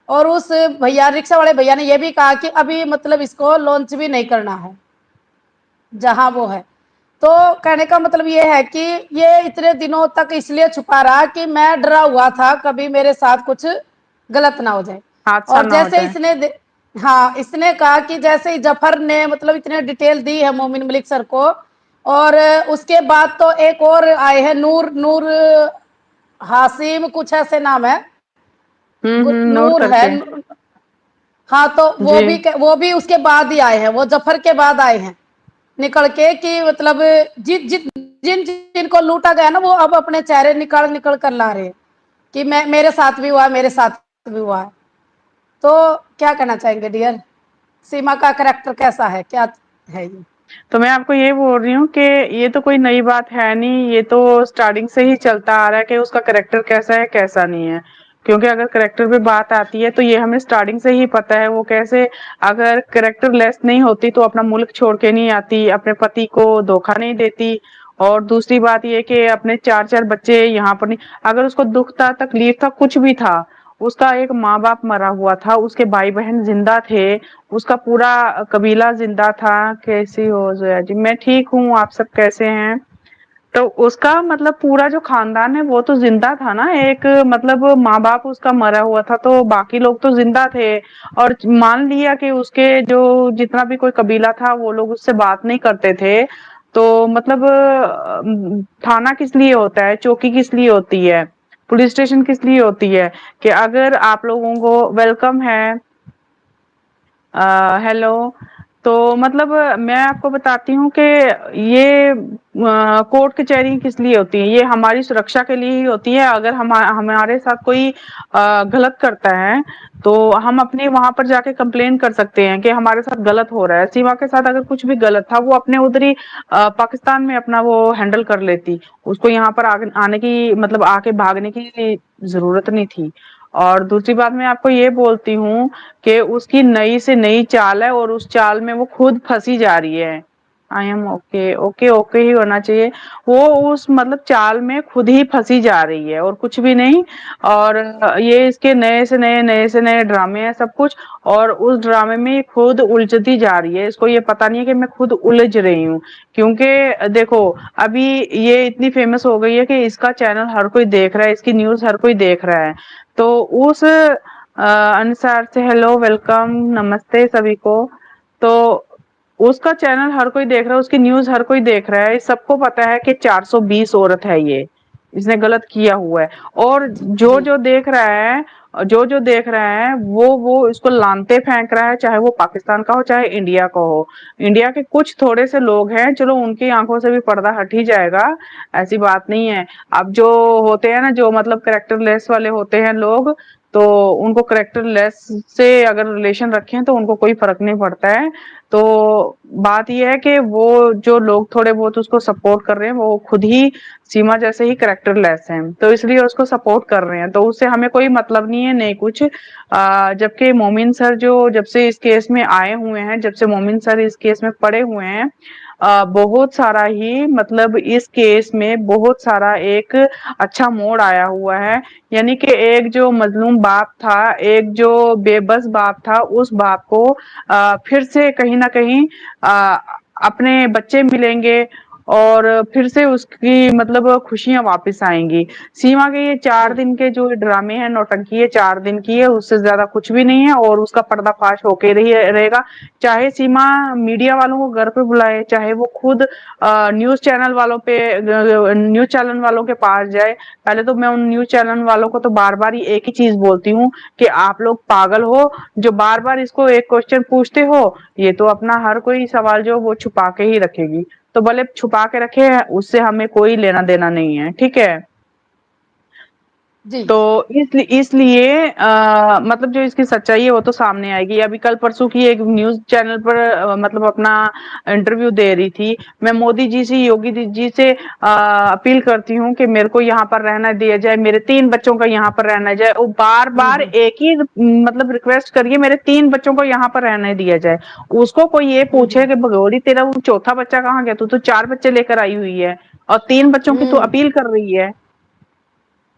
और उस भैया, रिक्शा वाले भैया ने ये भी कहा कि अभी मतलब इसको लॉन्च भी नहीं करना है जहां वो है। तो कहने का मतलब ये है कि ये इतने दिनों तक इसलिए छुपा रहा कि मैं डरा हुआ था कभी मेरे साथ कुछ गलत ना हो जाए। हादसा और ना हो जैसे जाए। इसने हाँ, इसने कहा कि जैसे ही जफर ने मतलब इतने डिटेल दी है मोमिन मलिक सर को, और उसके बाद तो एक और आए हैं, नूर नूर हासिम कुछ ऐसे नाम है, नोट नूर है। करके। हाँ, तो जी। वो भी उसके बाद ही आए हैं, वो जफर के बाद आए हैं निकल के, कि मतलब जिन जिनको लूटा गया ना, वो अब अपने चेहरे निकल निकल कर ला रहे हैं कि मैं, मेरे साथ भी हुआ है, मेरे साथ भी हुआ है। तो क्या कहना चाहेंगे डियर, सीमा का करैक्टर कैसा है, क्या है ये? तो मैं आपको ये बोल रही हूँ कि ये तो कोई नई बात है नहीं, ये तो स्टार्टिंग से ही चलता आ रहा है कि उसका करेक्टर कैसा है कैसा नहीं है। क्योंकि अगर करेक्टर पे बात आती है तो ये हमें स्टार्टिंग से ही पता है वो कैसे, अगर करेक्टर लेस नहीं होती तो अपना मुल्क छोड़ के नहीं आती, अपने पति को धोखा नहीं देती। और दूसरी बात ये कि अपने चार चार बच्चे यहाँ पर नहीं, अगर उसको दुख था तकलीफ था कुछ भी था, उसका एक माँ बाप मरा हुआ था, उसके भाई बहन जिंदा थे, उसका पूरा कबीला जिंदा था। कैसी हो जोया जी? मैं ठीक हूँ, आप सब कैसे हैं? तो उसका मतलब पूरा जो खानदान है वो तो जिंदा था ना, एक मतलब माँ बाप उसका मरा हुआ था तो बाकी लोग तो जिंदा थे। और मान लिया कि उसके जो जितना भी कोई कबीला था वो लोग उससे बात नहीं करते थे, तो मतलब थाना किस लिए होता है, चौकी किस लिए होती है, पुलिस स्टेशन किस लिए होती है? कि अगर आप लोगों को वेलकम है, हेलो, तो मतलब मैं आपको बताती हूँ कि ये कोर्ट कचहरी किस लिए होती है, ये हमारी सुरक्षा के लिए ही होती है। अगर हमारे साथ कोई गलत करता है तो हम अपने वहां पर जाके कंप्लेन कर सकते हैं कि हमारे साथ गलत हो रहा है। सीमा के साथ अगर कुछ भी गलत था वो अपने उधर ही पाकिस्तान में अपना वो हैंडल कर लेती, उसको यहाँ पर आने की मतलब आके भागने की जरूरत नहीं थी। और दूसरी बात मैं आपको ये बोलती हूँ कि उसकी नई से नई चाल है और उस चाल में वो खुद फंसी जा रही है। I am okay, okay okay ही होना चाहिए। वो उस मतलब चाल में खुद ही फंसी जा रही है और कुछ भी नहीं। और ये इसके नए से नए ड्रामे हैं सब कुछ, और उस ड्रामे में ये खुद उलझती जा रही है, इसको ये पता नहीं है कि मैं खुद उलझ रही हूँ। क्योंकि देखो, अभी ये इतनी फेमस हो गई है कि इसका चैनल हर कोई देख रहा है, इसकी न्यूज हर कोई देख रहा है। तो उस अनुसार से हेलो वेलकम नमस्ते सभी को। तो उसका चैनल हर कोई देख रहा है, उसकी न्यूज हर कोई देख रहा है, सबको पता है कि 420 औरत है ये, इसने गलत किया हुआ है। और जो जी। जो देख रहा है, जो देख रहा है वो इसको लानते फेंक रहा है, चाहे वो पाकिस्तान का हो चाहे इंडिया का हो। इंडिया के कुछ थोड़े से लोग हैं, चलो उनकी आंखों से भी पर्दा हट ही जाएगा, ऐसी बात नहीं है। अब जो होते हैं ना, जो मतलब करेक्टर लेस वाले होते हैं लोग, तो उनको करेक्टर लेस से अगर रिलेशन रखें तो उनको कोई फर्क नहीं पड़ता है। तो बात यह है कि वो जो लोग थोड़े बहुत उसको सपोर्ट कर रहे हैं वो खुद ही सीमा जैसे ही करेक्टर लेस हैं, तो इसलिए उसको सपोर्ट कर रहे हैं, तो उससे हमें कोई मतलब नहीं है, नहीं कुछ। जबकि मोमिन सर जो जब से इस केस में आए हुए हैं, जब से मोमिन सर इस केस में पड़े हुए हैं, बहुत सारा ही मतलब इस केस में बहुत सारा एक अच्छा मोड़ आया हुआ है। यानी कि एक जो मजलूम बाप था, एक जो बेबस बाप था, उस बाप को फिर से कहीं ना कहीं आ, अपने बच्चे मिलेंगे और फिर से उसकी मतलब खुशियां वापस आएंगी। सीमा के ये चार जी। दिन के जो ड्रामे हैं, नौटंकी है 4 दिन की है, उससे ज्यादा कुछ भी नहीं है, और उसका पर्दाफाश होके रही रहेगा। चाहे सीमा मीडिया वालों को घर पे बुलाए, चाहे वो खुद न्यूज चैनल वालों के पास जाए। पहले तो मैं उन न्यूज चैनल वालों को तो बार बार ही एक ही चीज बोलती हूँ कि आप लोग पागल हो, जो बार बार इसको एक क्वेश्चन पूछते हो। ये तो अपना हर कोई सवाल जो वो छुपा के ही रखेगी, तो भले छुपा के रखे, उससे हमें कोई लेना देना नहीं है, ठीक है। जी। तो इसलिए मतलब जो इसकी सच्चाई है वो तो सामने आएगी। अभी कल परसों की एक न्यूज चैनल पर मतलब अपना इंटरव्यू दे रही थी। मैं मोदी जी से, योगी जी से अपील करती हूँ कि मेरे को यहाँ पर रहना दिया जाए, मेरे 3 बच्चों का यहाँ पर रहना जाए। वो बार बार एक ही मतलब रिक्वेस्ट करिए, मेरे 3 बच्चों को यहाँ पर रहने दिया जाए। उसको कोई ये पूछे कि भगोरी तेरा वो चौथा बच्चा कहाँ गया, तू तो 4 बच्चे लेकर आई हुई है और 3 बच्चों की तू अपील कर रही है।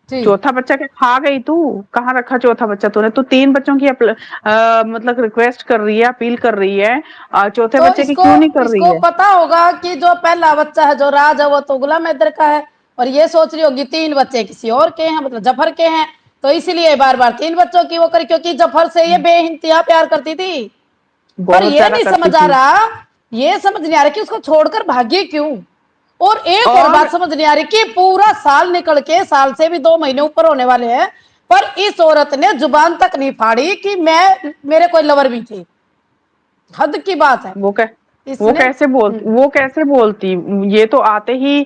जी। चौथा बच्चा क्या खा गई तू? कहाँ रखा चौथा बच्चा तूने? तू 3 बच्चों की मतलब रिक्वेस्ट कर रही है, अपील कर रही है, चौथे तो बच्चे की इसको क्यों नहीं कर रही इसको है? पता होगा कि जो पहला बच्चा है जो राज है वो तो गुलाम हैदर का है, और ये सोच रही होगी 3 बच्चे किसी और के हैं, मतलब जफर के हैं, तो इसीलिए बार बार 3 बच्चों की वो करी, क्योंकि जफर से ये बेइंतहा प्यार करती थी। पर बहुत ये ज्यादा नहीं करती समझ आ थी। रहा, ये समझ नहीं आ रहा कि उसको छोड़कर भागी क्यों। और एक और और बात समझ नहीं आ रही कि पूरा साल निकल के, साल से भी 2 महीने ऊपर होने वाले हैं, पर इस औरत ने जुबान तक नहीं फाड़ी कि मैं मेरे कोई लवर भी थे। हद की बात है। वो कै वो इसने कैसे बोलती, वो कैसे बोलती? ये तो आते ही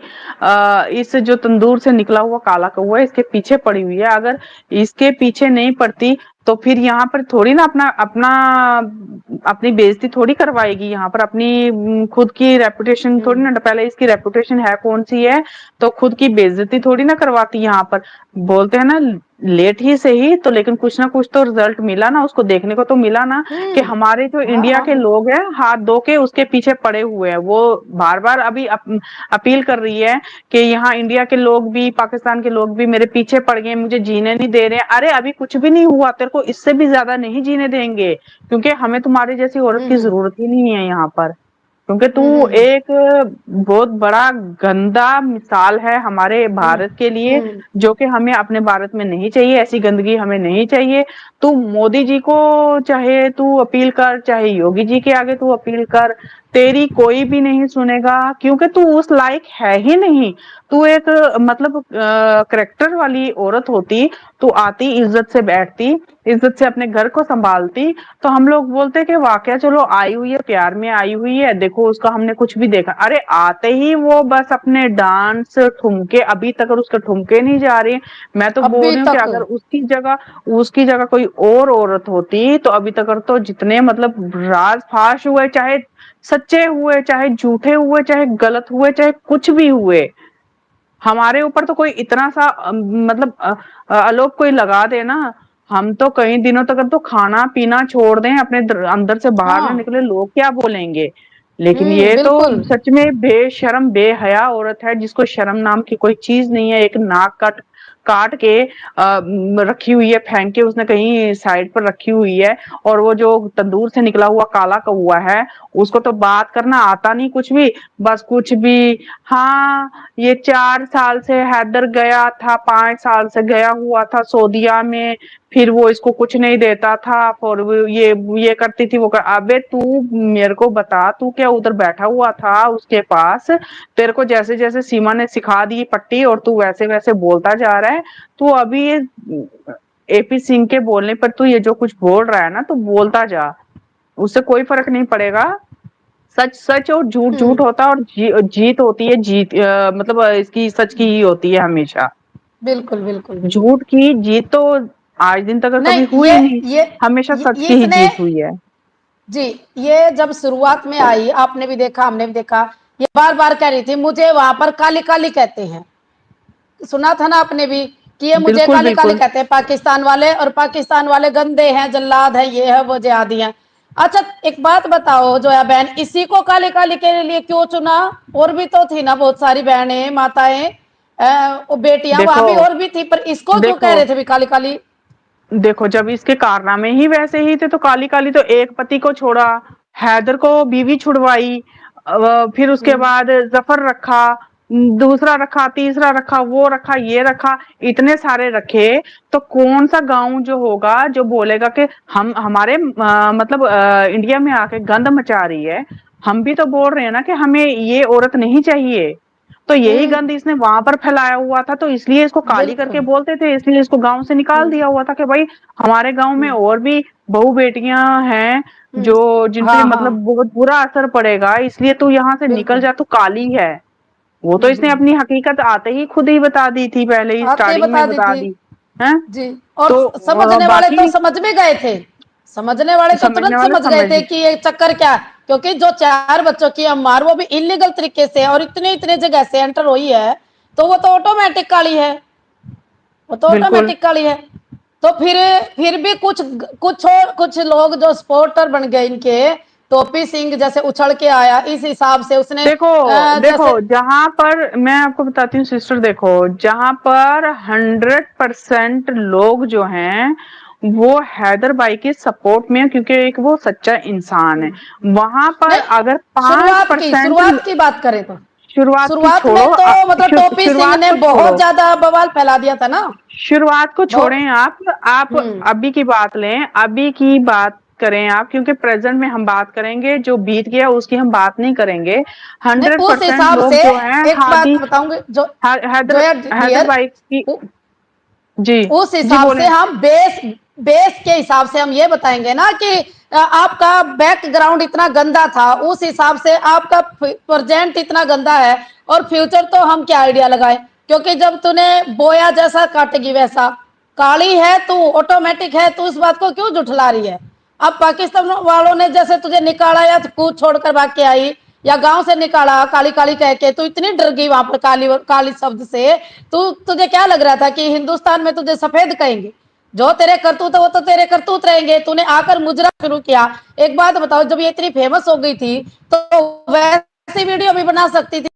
इस जो तंदूर से निकला हुआ काला कौवा इसके पीछे पड़ी हुई है। अगर इसके पीछे नहीं पड़ती तो फिर यहाँ पर थोड़ी ना अपना अपना अपनी बेइज्जती थोड़ी करवाएगी, यहाँ पर अपनी खुद की रेपुटेशन थोड़ी ना, पहले इसकी रेपुटेशन है कौन सी है, तो खुद की बेइज्जती थोड़ी ना करवाती यहाँ पर। बोलते हैं ना, लेट ही सही तो लेकिन कुछ ना कुछ तो रिजल्ट मिला ना, उसको देखने को तो मिला ना कि हमारे जो हाँ इंडिया हाँ के लोग हैं हाथ धो के उसके पीछे पड़े हुए हैं। वो बार बार अभी अपील कर रही है कि यहाँ इंडिया के लोग भी, पाकिस्तान के लोग भी मेरे पीछे पड़ गए, मुझे जीने नहीं दे रहे। अरे अभी कुछ भी नहीं हुआ, तेरे को इससे भी ज्यादा नहीं जीने देंगे, क्योंकि हमें तुम्हारी जैसी औरत की जरूरत ही नहीं है यहाँ पर। क्योंकि तू एक बहुत बड़ा गंदा मिसाल है हमारे भारत के लिए, जो कि हमें अपने भारत में नहीं चाहिए, ऐसी गंदगी हमें नहीं चाहिए। तू मोदी जी को चाहे तू अपील कर, चाहे योगी जी के आगे तू अपील कर, तेरी कोई भी नहीं सुनेगा, क्योंकि तू उस लायक है ही नहीं। तू एक मतलब करेक्टर वाली औरत होती, तू आती, इज्जत से बैठती, इज्जत से अपने घर को संभालती, तो हम लोग बोलते कि वाकया चलो आई हुई है, प्यार में आई हुई है, देखो उसका हमने कुछ भी देखा। अरे आते ही वो बस अपने डांस ठुमके, अभी तक अगर उसके ठुमके नहीं जा रहे। मैं तो बोल अभी रही हूँ कि तक। अगर उसकी जगह कोई और औरत होती तो अभी तक तो जितने मतलब राज फाश हुए, चाहे सच्चे हुए, चाहे झूठे हुए, चाहे गलत हुए, चाहे कुछ भी हुए, हमारे ऊपर तो कोई इतना सा मतलब आलोक कोई लगा दे ना, हम तो कई दिनों तक तो खाना पीना छोड़ दें, अपने अंदर से बाहर ना हाँ। निकले, लोग क्या बोलेंगे। लेकिन ये तो बिल्कुल। सच में बेशर्म बेहया औरत है, जिसको शर्म नाम की कोई चीज नहीं है। एक नाक काट काट के रखी हुई है, फेंक के उसने कहीं साइड पर रखी हुई है। और वो जो तंदूर से निकला हुआ काला कौवा है, उसको तो बात करना आता नहीं कुछ भी, बस कुछ भी। हाँ, ये 4 साल से हैदर गया था, 5 साल से गया हुआ था सऊदीया में, फिर वो इसको कुछ नहीं देता था, और ये करती थी, अबे तू मेरे को बता, तू क्या उधर बैठा हुआ था उसके पास? तेरे को जैसे जैसे सीमा ने सिखा दी पट्टी और तू वैसे वैसे बोलता जा रहा है। तू अभी ये एपी सिंह के बोलने पर तू ये जो कुछ बोल रहा है ना, तू बोलता जा, उससे कोई फर्क नहीं पड़ेगा। सच सच और झूठ झूठ होता है, और जीत होती है, जीत मतलब इसकी सच की ही होती है हमेशा। बिल्कुल बिल्कुल बिल्कुल। झूठ की जीत तो आज दिन तक कभी नहीं, हुई नहीं, ये हमेशा सच ये की ही इसने, जीत हुई है। जी, ये जब शुरुआत में आई, आपने भी देखा हमने भी देखा, ये बार बार कह रही थी मुझे वहां पर काली काली कहते हैं। सुना था ना आपने भी कि ये मुझे बिल्कुल काली काली बिल्कुल। कहते हैं पाकिस्तान वाले, और पाकिस्तान वाले गंदे हैं, जल्लाद है, ये है वो जिहादी है। अच्छा एक बात बताओ जो है बहन, इसी को काली काली के लिए क्यों चुना? और भी तो थी ना बहुत सारी बहनें, माताएं, बेटियां वहां देखो भी और भी थी, पर इसको क्यों कह देखो रहे थे भी काली काली? देखो, जब इसके कारनामे ही वैसे ही थे तो काली काली तो, एक पति को छोड़ा, हैदर को बीवी छुड़वाई, फिर उसके बाद जफर रखा, दूसरा रखा, तीसरा रखा, वो रखा, ये रखा, इतने सारे रखे। तो कौन सा गांव जो होगा जो बोलेगा कि हम हमारे मतलब इंडिया में आके गंद मचा रही है। हम भी तो बोल रहे हैं ना कि हमें ये औरत नहीं चाहिए। तो यही गंद इसने वहां पर फैलाया हुआ था, तो इसलिए इसको काली करके बिल्कुल। बोलते थे, इसलिए इसको गांव से निकाल दिया हुआ था कि भाई हमारे गांव में और भी बहू बेटियां हैं जो जिन पे हाँ मतलब हाँ। बहुत बुरा असर पड़ेगा, इसलिए तू यहाँ से निकल बिल्कुल। जा, तू काली है। वो तो इसने अपनी हकीकत आते ही खुद ही बता दी थी, पहले ही आते ही स्टार्टिंग में बता दी बता थी। दी है। जी। और तो समझने वाले तो बाकी समझ भी गए थे, समझने वाले तो समझने तुरंत वाले समझ गए समझ। थे कि ये चक्कर क्या है। क्योंकि जो 4 बच्चों की अम्मार वो भी इलीगल तरीके से और इतने इतने जगह से एंटर हुई है, तो वो तो ऑटोमेटिक काली है, वो तो बिल्कुल। ऑटोमेटिक काली है। तो फिर भी कुछ कुछ और कुछ लोग जो सपोर्टर बन गए इनके, टोपी सिंह जैसे उछल के आया, इस हिसाब से उसने देखो देखो जैसे जहां पर मैं आपको बताती हूँ सिस्टर, देखो जहां पर 100% लोग जो हैं वो हैदर भाई के सपोर्ट में है, क्योंकि एक वो सच्चा इंसान है। वहां पर अगर नहीं, 5% शुरुआत की बात करें तो शुरुआत की शुरुआत में छोड़ो, तो मतलब टोपी सिंह शुरुआत ने को बहुत छोड़ो, ज्यादा बवाल फैला दिया था ना। शुरुआत को बहुत। छोड़ें आप हम्म। अभी की बात लें, अभी की बात करें आप, क्योंकि प्रेजेंट में हम बात करेंगे, जो बीत गया उसकी हम बात नहीं करेंगे। नहीं, हंड्रेड उस परसेंट हिसाब लोग से जो हैं एक बात हादी बताऊंगी, जो जो हैदर यार हैदर डियर, भाई की। जी उस जी हिसाब से बोले। हम बेस बेस के हिसाब से हम ये बताएंगे ना कि आपका बैकग्राउंड इतना गंदा था, उस हिसाब से आपका प्रेजेंट इतना गंदा है, और फ्यूचर तो हम क्या आइडिया लगाए, क्योंकि जब तूने बोया जैसा काटेगी वैसा। काली है तू, ऑटोमेटिक है तू, उस बात को क्यों जुठला रही है। अब पाकिस्तान वालों ने जैसे तुझे निकाला या कूद छोड़कर भाग के आई, या गांव से निकाला काली काली कह के, तू इतनी डर गई वहां पर काली काली शब्द से। तुझे क्या लग रहा था कि हिंदुस्तान में तुझे सफेद कहेंगे। जो तेरे करतूत है वो तो तेरे करतूत रहेंगे। तूने आकर मुजरा शुरू किया। एक बात बताओ, जब ये इतनी फेमस हो गई थी तो वैसी वीडियो भी बना सकती थी